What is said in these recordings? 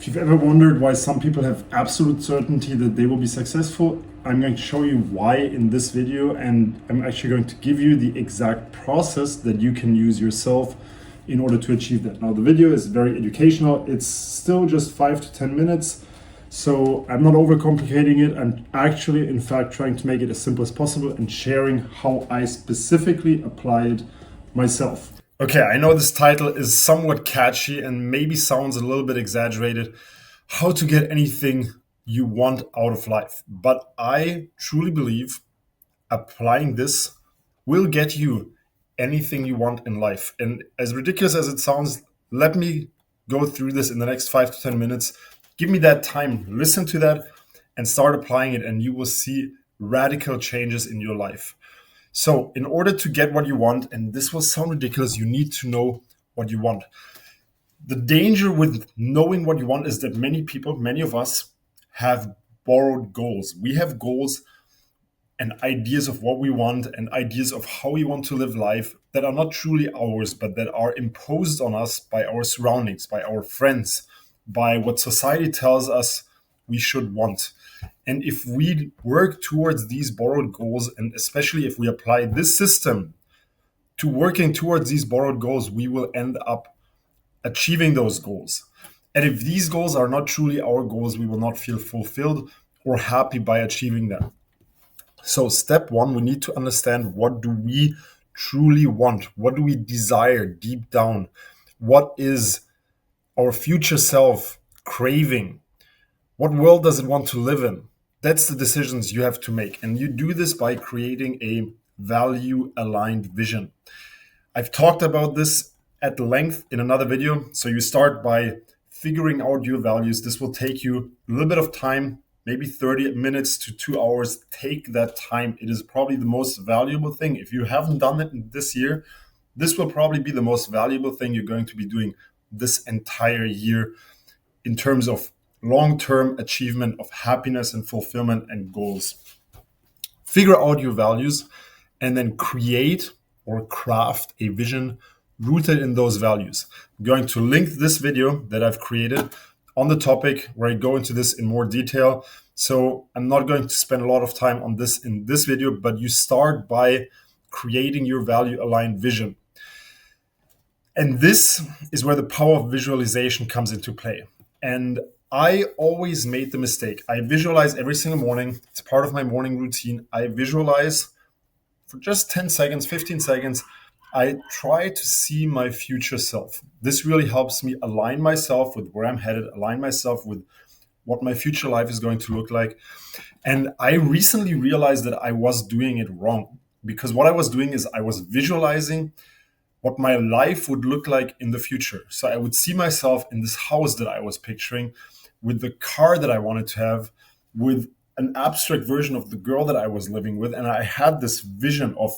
If you've ever wondered why some people have absolute certainty that they will be successful, I'm going to show you why in this video, and I'm actually going to give you the exact process that you can use yourself in order to achieve that. Now, the video is very educational. It's still just 5 to 10 minutes, so I'm not overcomplicating it. I'm actually, in fact, trying to make it as simple as possible and sharing how I specifically apply it myself. Okay, I know this title is somewhat catchy and maybe sounds a little bit exaggerated. How to get anything you want out of life. But I truly believe applying this will get you anything you want in life. And as ridiculous as it sounds, let me go through this in the next 5 to 10 minutes. Give me that time, listen to that, and start applying it, and you will see radical changes in your life. So, in order to get what you want, and this will sound ridiculous, you need to know what you want. The danger with knowing what you want is that many people, many of us, have borrowed goals. We have goals and ideas of what we want and ideas of how we want to live life that are not truly ours, but that are imposed on us by our surroundings, by our friends, by what society tells us we should want. And if we work towards these borrowed goals, and especially if we apply this system to working towards these borrowed goals, we will end up achieving those goals. And if these goals are not truly our goals, we will not feel fulfilled or happy by achieving them. So step one, we need to understand, what do we truly want? What do we desire deep down? What is our future self craving? What world does it want to live in? That's the decisions you have to make. And you do this by creating a value-aligned vision. I've talked about this at length in another video. So you start by figuring out your values. This will take you a little bit of time, maybe 30 minutes to 2 hours. Take that time. It is probably the most valuable thing. If you haven't done it this year, this will probably be the most valuable thing you're going to be doing this entire year in terms of long-term achievement of happiness and fulfillment and goals. Figure out your values and then create or craft a vision rooted in those values. I'm going to link this video that I've created on the topic where I go into this in more detail. So I'm not going to spend a lot of time on this in this video, but you start by creating your value-aligned vision. And this is where the power of visualization comes into play. And I always made the mistake. I visualize every single morning. It's part of my morning routine. I visualize for just 10 seconds, 15 seconds. I try to see my future self. This really helps me align myself with where I'm headed, align myself with what my future life is going to look like. And I recently realized that I was doing it wrong, because what I was doing is I was visualizing what my life would look like in the future. So I would see myself in this house that I was picturing, with the car that I wanted to have, with an abstract version of the girl that I was living with. And I had this vision of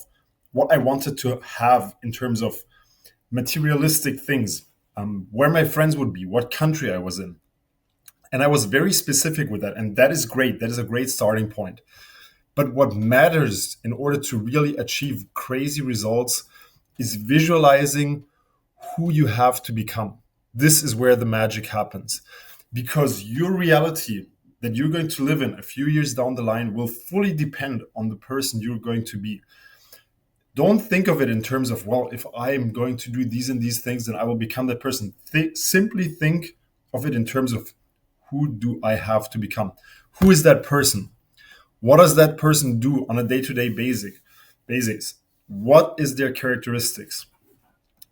what I wanted to have in terms of materialistic things, where my friends would be, what country I was in. And I was very specific with that. And that is great. That is a great starting point. But what matters in order to really achieve crazy results is visualizing who you have to become. This is where the magic happens, because your reality that you're going to live in a few years down the line will fully depend on the person you're going to be. Don't think of it in terms of, well, if I am going to do these and these things, then I will become that person. Simply think of it in terms of, who do I have to become? Who is that person? What does that person do on a day-to-day basis? What is their characteristics?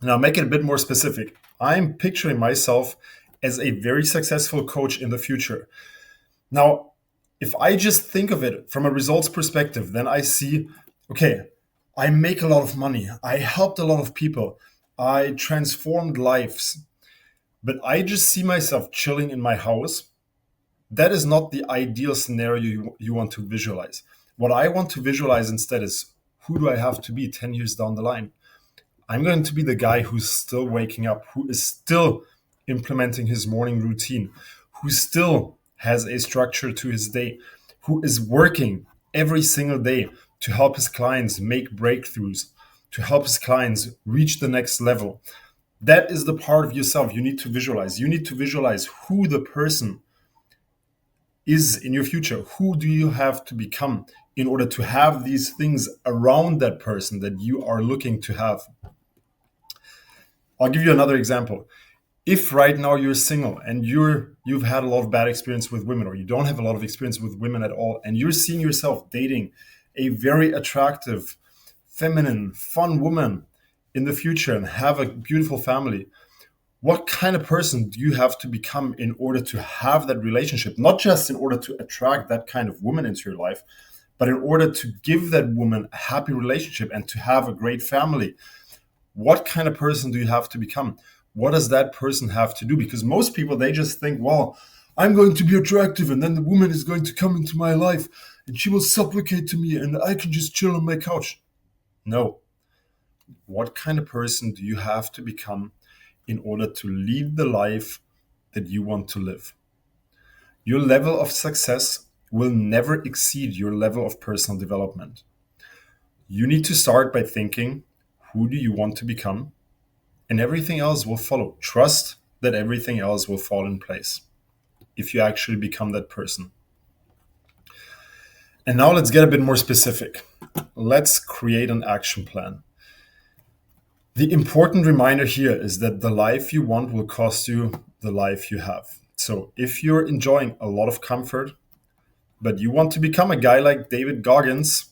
Now, make it a bit more specific. I'm picturing myself as a very successful coach in the future. Now, if I just think of it from a results perspective, then I see, okay, I make a lot of money. I helped a lot of people. I transformed lives. But I just see myself chilling in my house. That is not the ideal scenario you want to visualize. What I want to visualize instead is, who do I have to be 10 years down the line? I'm going to be the guy who's still waking up, who is still implementing his morning routine, who still has a structure to his day, who is working every single day to help his clients make breakthroughs, to help his clients reach the next level. That is the part of yourself you need to visualize. You need to visualize who the person is in your future. Who do you have to become in order to have these things around that person that you are looking to have? I'll give you another example. If right now you're single and you've had a lot of bad experience with women, or you don't have a lot of experience with women at all, and you're seeing yourself dating a very attractive, feminine, fun woman in the future and have a beautiful family, what kind of person do you have to become in order to have that relationship? Not just in order to attract that kind of woman into your life, but in order to give that woman a happy relationship and to have a great family. What kind of person do you have to become? What does that person have to do? Because most people, they just think, well, I'm going to be attractive and then the woman is going to come into my life and she will supplicate to me and I can just chill on my couch. No. What kind of person do you have to become in order to lead the life that you want to live? Your level of success will never exceed your level of personal development. You need to start by thinking, who do you want to become? And everything else will follow. Trust that everything else will fall in place if you actually become that person. And now let's get a bit more specific. Let's create an action plan. The important reminder here is that the life you want will cost you the life you have. So if you're enjoying a lot of comfort, but you want to become a guy like David Goggins,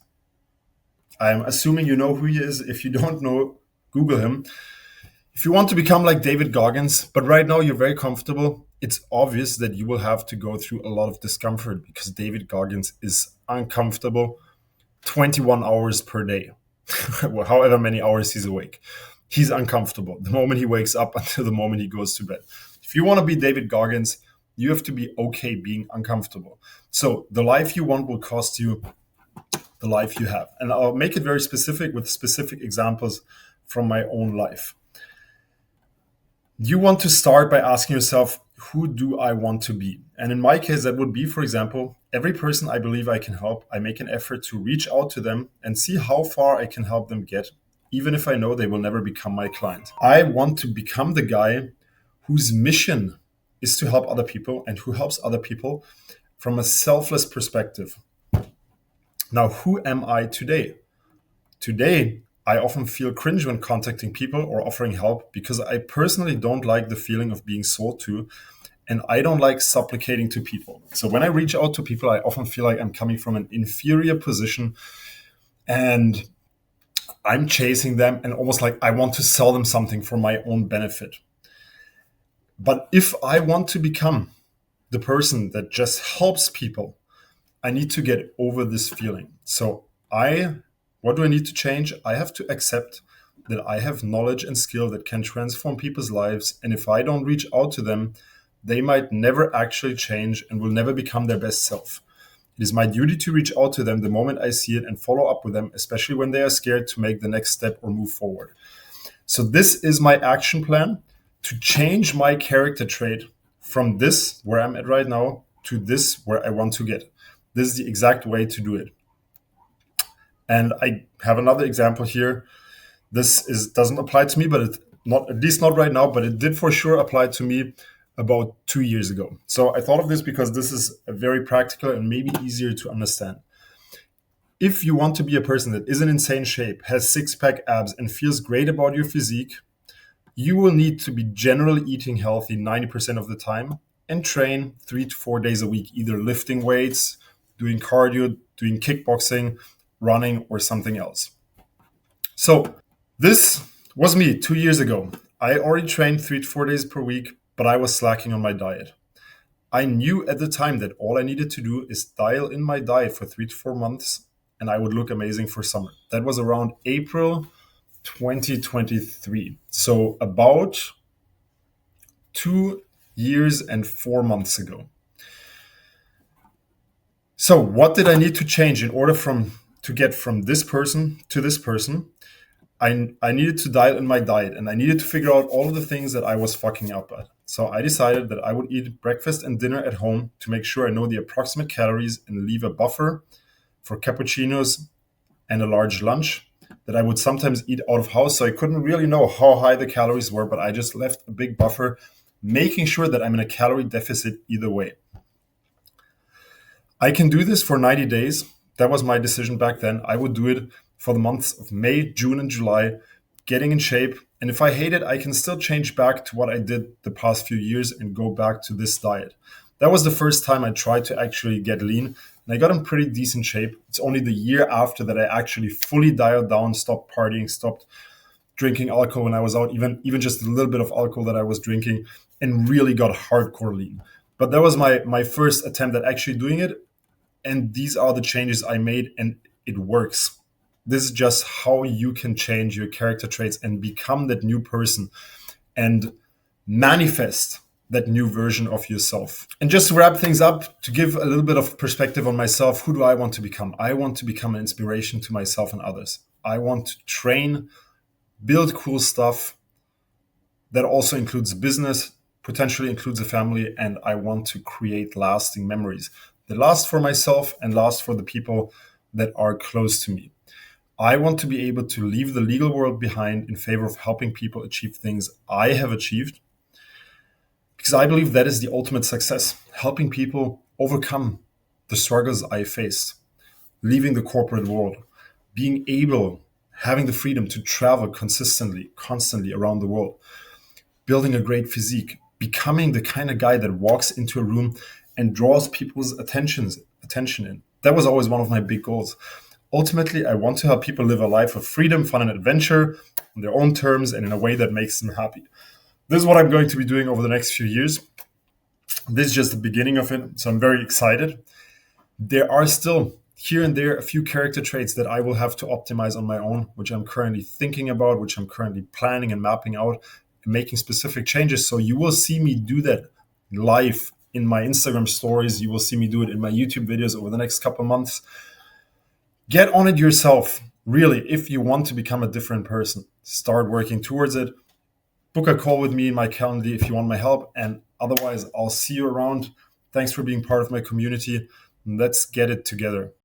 I'm assuming you know who he is. If you don't know, Google him. If you want to become like David Goggins, but right now you're very comfortable, it's obvious that you will have to go through a lot of discomfort because David Goggins is uncomfortable 21 hours per day, however many hours he's awake. He's uncomfortable the moment he wakes up until the moment he goes to bed. If you want to be David Goggins, you have to be okay being uncomfortable. So the life you want will cost you the life you have. And I'll make it very specific with specific examples from my own life. You want to start by asking yourself, who do I want to be? And in my case, that would be, for example, every person I believe I can help, I make an effort to reach out to them and see how far I can help them get, even if I know they will never become my client. I want to become the guy whose mission is to help other people and who helps other people from a selfless perspective. Now, who am I today? Today, I often feel cringe when contacting people or offering help because I personally don't like the feeling of being sold to, and I don't like supplicating to people. So when I reach out to people, I often feel like I'm coming from an inferior position and I'm chasing them and almost like I want to sell them something for my own benefit. But if I want to become the person that just helps people, I need to get over this feeling. So what do I need to change? I have to accept that I have knowledge and skill that can transform people's lives. And if I don't reach out to them, they might never actually change and will never become their best self. It is my duty to reach out to them the moment I see it and follow up with them, especially when they are scared to make the next step or move forward. So this is my action plan to change my character trait from this, where I'm at right now, to this, where I want to get. This is the exact way to do it. And I have another example here. This doesn't apply to me, but at least not right now, but it did for sure apply to me about 2 years ago. So I thought of this because this is a very practical and maybe easier to understand. If you want to be a person that is in insane shape, has six-pack abs, and feels great about your physique, you will need to be generally eating healthy 90% of the time and train 3 to 4 days a week, either lifting weights, doing cardio, doing kickboxing, running, or something else. So this was me 2 years ago. I already trained 3 to 4 days per week, but I was slacking on my diet. I knew at the time that all I needed to do is dial in my diet for 3 to 4 months and I would look amazing for summer. That was around April 2023. So about 2 years and 4 months ago. So what did I need to change in order to get from this person to this person? I needed to dial in my diet and I needed to figure out all of the things that I was fucking up at. So I decided that I would eat breakfast and dinner at home to make sure I know the approximate calories and leave a buffer for cappuccinos and a large lunch that I would sometimes eat out of house. So I couldn't really know how high the calories were, but I just left a big buffer, making sure that I'm in a calorie deficit either way. I can do this for 90 days. That was my decision back then. I would do it for the months of May, June, and July, getting in shape. And if I hate it, I can still change back to what I did the past few years and go back to this diet. That was the first time I tried to actually get lean, and I got in pretty decent shape. It's only the year after that I actually fully dialed down, stopped partying, stopped drinking alcohol when I was out, even just a little bit of alcohol that I was drinking, and really got hardcore lean. But that was my first attempt at actually doing it. And these are the changes I made, and it works. This is just how you can change your character traits and become that new person and manifest that new version of yourself. And just to wrap things up, to give a little bit of perspective on myself, who do I want to become? I want to become an inspiration to myself and others. I want to train, build cool stuff that also includes business, potentially includes a family, and I want to create lasting memories that last for myself and last for the people that are close to me. I want to be able to leave the legal world behind in favor of helping people achieve things I have achieved, because I believe that is the ultimate success, helping people overcome the struggles I faced, leaving the corporate world, being able, having the freedom to travel consistently, constantly around the world, building a great physique, becoming the kind of guy that walks into a room and draws people's attention in. That was always one of my big goals. Ultimately, I want to help people live a life of freedom, fun, and adventure on their own terms and in a way that makes them happy. This is what I'm going to be doing over the next few years. This is just the beginning of it, so I'm very excited. There are still here and there a few character traits that I will have to optimize on my own, which I'm currently thinking about, which I'm currently planning and mapping out and making specific changes. So you will see me do that live in my Instagram stories. You will see me do it in my YouTube videos over the next couple of months. Get on it yourself, really, if you want to become a different person. Start working towards it. Book a call with me in my calendar if you want my help. And otherwise, I'll see you around. Thanks for being part of my community. Let's get it together.